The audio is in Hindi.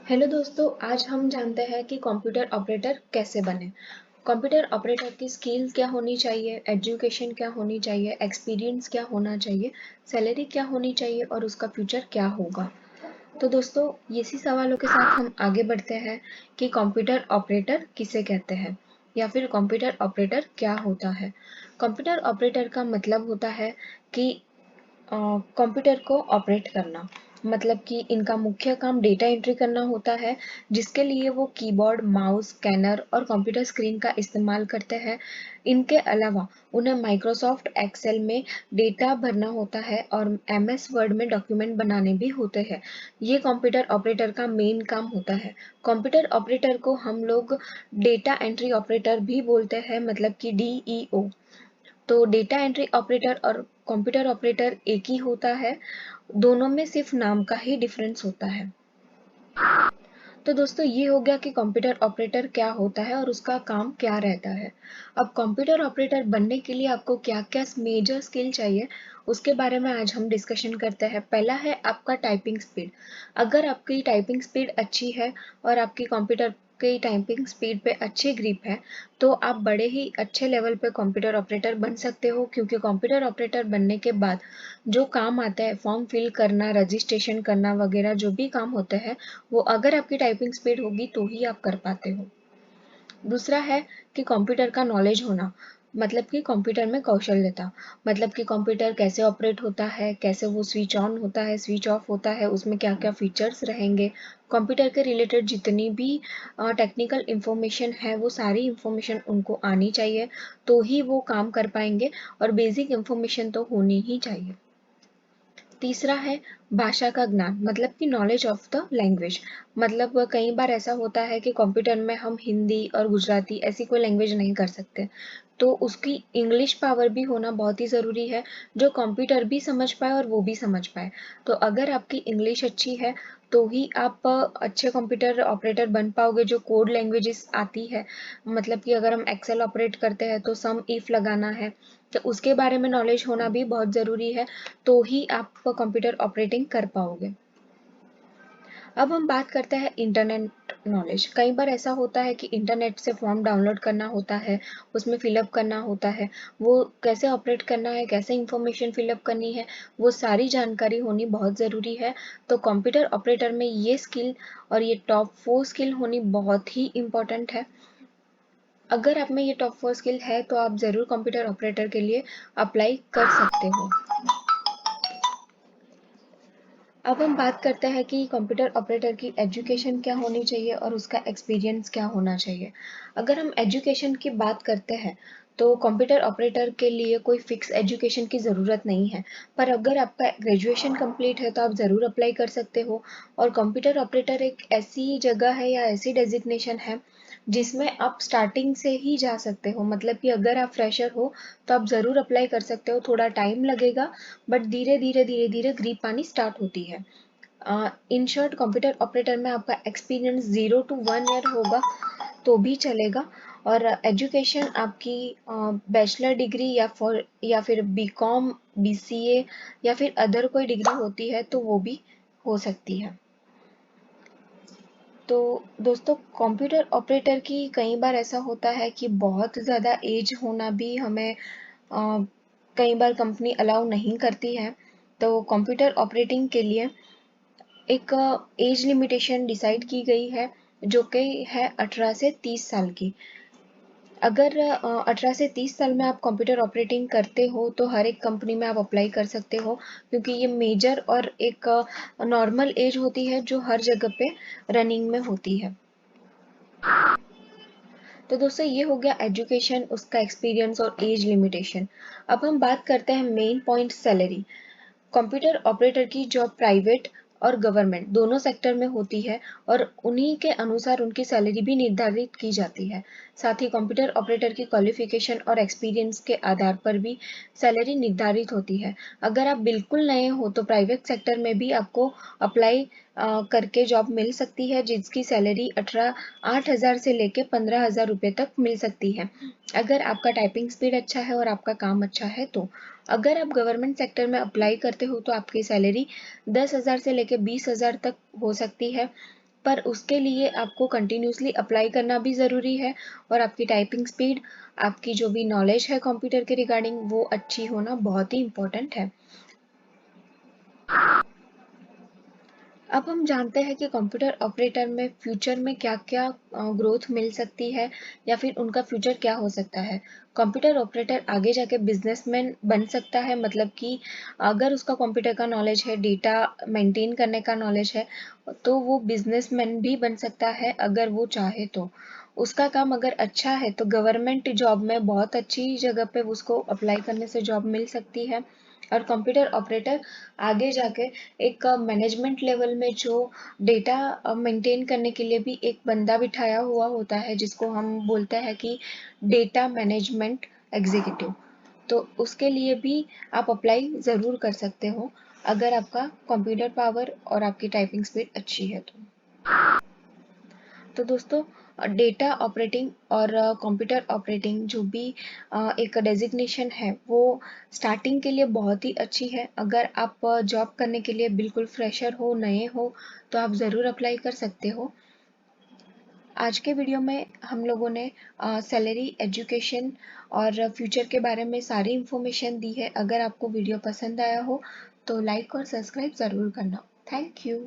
हेलो दोस्तों, आज हम जानते हैं कि कंप्यूटर ऑपरेटर कैसे बने। कंप्यूटर ऑपरेटर की स्किल क्या होनी चाहिए, एजुकेशन क्या होनी चाहिए, एक्सपीरियंस क्या होना चाहिए, सैलरी क्या होनी चाहिए और उसका फ्यूचर क्या होगा। तो दोस्तों, इसी सवालों के साथ हम आगे बढ़ते हैं कि कंप्यूटर ऑपरेटर किसे कहते हैं या फिर कंप्यूटर ऑपरेटर क्या होता है। कंप्यूटर ऑपरेटर का मतलब होता है कि कंप्यूटर को ऑपरेट करना, मतलब कि इनका मुख्य काम डेटा एंट्री करना होता है, जिसके लिए वो कीबोर्ड, माउस, स्कैनर और कंप्यूटर स्क्रीन का इस्तेमाल करते हैं। इनके अलावा उन्हें माइक्रोसॉफ्ट एक्सेल में डेटा भरना होता है और एमएस वर्ड में डॉक्यूमेंट बनाने भी होते हैं। ये कंप्यूटर ऑपरेटर का मेन काम होता है। कंप्यूटर ऑपरेटर को हम लोग डेटा एंट्री ऑपरेटर भी बोलते हैं, मतलब कि डीईओ। तो डेटा एंट्री ऑपरेटर और कंप्यूटर ऑपरेटर एक ही होता है, दोनों में सिर्फ नाम का ही डिफरेंस होता है। तो दोस्तों, ये हो गया कि कंप्यूटर ऑपरेटर क्या होता है और उसका काम क्या रहता है। अब कंप्यूटर ऑपरेटर बनने के लिए आपको क्या क्या मेजर स्किल चाहिए, उसके बारे में आज हम डिस्कशन करते हैं। पहला है आपका टाइपिंग स्पीड। अगर आपकी टाइपिंग स्पीड अच्छी है और आपकी कंप्यूटर की टाइपिंग स्पीड पे अच्छी ग्रिप है, तो आप बड़े ही अच्छे लेवल पे कंप्यूटर ऑपरेटर बन सकते हो, क्योंकि कंप्यूटर ऑपरेटर बनने के बाद जो काम आता है, फॉर्म फिल करना, रजिस्ट्रेशन करना वगैरह जो भी काम होते हैं, वो अगर आपकी टाइपिंग स्पीड होगी तो ही आप कर पाते हो। दूसरा है कि कंप्यूटर का नॉलेज होना, मतलब कि कंप्यूटर में कौशल्यता, मतलब कि कंप्यूटर कैसे ऑपरेट होता है, कैसे वो स्विच ऑन होता है, स्विच ऑफ होता है, उसमें क्या क्या फीचर्स रहेंगे। कंप्यूटर के रिलेटेड जितनी भी टेक्निकल इंफॉर्मेशन है, वो सारी इंफॉर्मेशन उनको आनी चाहिए, तो ही वो काम कर पाएंगे। और बेसिक इंफॉर्मेशन तो होनी ही चाहिए। तीसरा है भाषा का ज्ञान, मतलब कि नॉलेज ऑफ द लैंग्वेज। मतलब कई बार ऐसा होता है कि कंप्यूटर में हम हिंदी और गुजराती ऐसी कोई लैंग्वेज नहीं कर सकते, तो उसकी इंग्लिश पावर भी होना बहुत ही ज़रूरी है, जो कंप्यूटर भी समझ पाए और वो भी समझ पाए। तो अगर आपकी इंग्लिश अच्छी है तो ही आप अच्छे कंप्यूटर ऑपरेटर बन पाओगे। जो कोड लैंग्वेजेस आती है, मतलब कि अगर हम एक्सेल ऑपरेट करते हैं तो सम इफ लगाना है, तो उसके बारे में नॉलेज होना भी बहुत ज़रूरी है, तो ही आप कंप्यूटर ऑपरेटिंग कर पाओगे। अब हम बात करते हैं इंटरनेट नॉलेज। कई बार ऐसा होता है कि इंटरनेट से फॉर्म डाउनलोड करना होता है, उसमें फिलअप करना होता है, वो कैसे ऑपरेट करना है, कैसे इंफॉर्मेशन फिलअप करनी है, वो सारी जानकारी होनी बहुत ज़रूरी है। तो कंप्यूटर ऑपरेटर में ये स्किल और ये टॉप 4 स्किल होनी बहुत ही इम्पोर्टेंट है। अगर आप में ये टॉप 4 स्किल है तो आप ज़रूर कंप्यूटर ऑपरेटर के लिए अप्लाई कर सकते हो। अब हम बात करते हैं कि कंप्यूटर ऑपरेटर की एजुकेशन क्या होनी चाहिए और उसका एक्सपीरियंस क्या होना चाहिए। अगर हम एजुकेशन की बात करते हैं तो कंप्यूटर ऑपरेटर के लिए कोई फिक्स एजुकेशन की ज़रूरत नहीं है, पर अगर आपका ग्रेजुएशन कंप्लीट है तो आप ज़रूर अप्लाई कर सकते हो। और कंप्यूटर ऑपरेटर एक ऐसी जगह है या ऐसी डेजिग्नेशन है जिसमें आप स्टार्टिंग से ही जा सकते हो, मतलब कि अगर आप फ्रेशर हो तो आप ज़रूर अप्लाई कर सकते हो। थोड़ा टाइम लगेगा, बट धीरे धीरे ग्रिप आनी स्टार्ट होती है। इन शॉर्ट, कंप्यूटर ऑपरेटर में आपका एक्सपीरियंस 0 to 1 ईयर होगा तो भी चलेगा। और एजुकेशन आपकी बैचलर डिग्री या फिर बीकॉम, बीसीए या फिर अदर कोई डिग्री होती है तो वो भी हो सकती है। तो दोस्तों, कंप्यूटर ऑपरेटर की कई बार ऐसा होता है कि बहुत ज़्यादा एज होना भी हमें कई बार कंपनी अलाउ नहीं करती है। तो कंप्यूटर ऑपरेटिंग के लिए एक एज लिमिटेशन डिसाइड की गई है, जो कि है 18 से 30 साल की। अगर 18 से 30 साल में आप कंप्यूटर ऑपरेटिंग करते हो तो हर एक कंपनी में आप अप्लाई कर सकते हो, क्योंकि ये मेजर और एक नॉर्मल एज होती है जो हर जगह पे रनिंग में होती है। तो दोस्तों, ये हो गया एजुकेशन, उसका एक्सपीरियंस और एज लिमिटेशन। अब हम बात करते हैं main point, salary. Computer operator की जॉब प्राइवेट और गवर्नमेंट दोनों सेक्टर में होती है और उन्हीं के अनुसार उनकी सैलरी भी निर्धारित की जाती है। साथ ही कंप्यूटर ऑपरेटर की क्वालिफिकेशन और एक्सपीरियंस के आधार पर भी सैलरी निर्धारित होती है। अगर आप बिल्कुल नए हो तो प्राइवेट सेक्टर में भी आपको अप्लाई करके जॉब मिल सकती है, जिसकी सैलरी 8,000 से लेके 15,000 रुपये तक मिल सकती है, अगर आपका टाइपिंग स्पीड अच्छा है और आपका काम अच्छा है तो। अगर आप गवर्नमेंट सेक्टर में अप्लाई करते हो तो आपकी सैलरी 10,000 से लेके 20,000 तक हो सकती है। पर उसके लिए आपको कंटिन्यूसली अप्लाई करना भी ज़रूरी है और आपकी टाइपिंग स्पीड, आपकी जो भी नॉलेज है कंप्यूटर के रिगार्डिंग, वो अच्छी होना बहुत ही इम्पोर्टेंट है। अब हम जानते हैं कि कंप्यूटर ऑपरेटर में फ्यूचर में क्या-क्या ग्रोथ मिल सकती है या फिर उनका फ्यूचर क्या हो सकता है। कंप्यूटर ऑपरेटर आगे जाके बिजनेसमैन बन सकता है, मतलब कि अगर उसका कंप्यूटर का नॉलेज है, डेटा मेंटेन करने का नॉलेज है, तो वो बिजनेसमैन भी बन सकता है अगर वो चाहे तो। उसका काम अगर अच्छा है तो गवर्नमेंट जॉब में बहुत अच्छी जगह पे उसको अप्लाई करने से जॉब मिल सकती है। और कंप्यूटर ऑपरेटर आगे जाके एक मैनेजमेंट लेवल में जो डेटा मेंटेन करने के लिए भी एक बंदा बिठाया हुआ होता है, जिसको हम बोलते हैं कि डेटा मैनेजमेंट एग्जीक्यूटिव, तो उसके लिए भी आप अप्लाई ज़रूर कर सकते हो अगर आपका कंप्यूटर पावर और आपकी टाइपिंग स्पीड अच्छी है तो। दोस्तों, डेटा ऑपरेटिंग और कंप्यूटर ऑपरेटिंग जो भी एक डेजिग्नेशन है, वो स्टार्टिंग के लिए बहुत ही अच्छी है। अगर आप जॉब करने के लिए बिल्कुल फ्रेशर हो, नए हो, तो आप ज़रूर अप्लाई कर सकते हो। आज के वीडियो में हम लोगों ने सैलरी, एजुकेशन और फ्यूचर के बारे में सारी इन्फॉर्मेशन दी है। अगर आपको वीडियो पसंद आया हो तो लाइक और सब्सक्राइब ज़रूर करना। Thank you.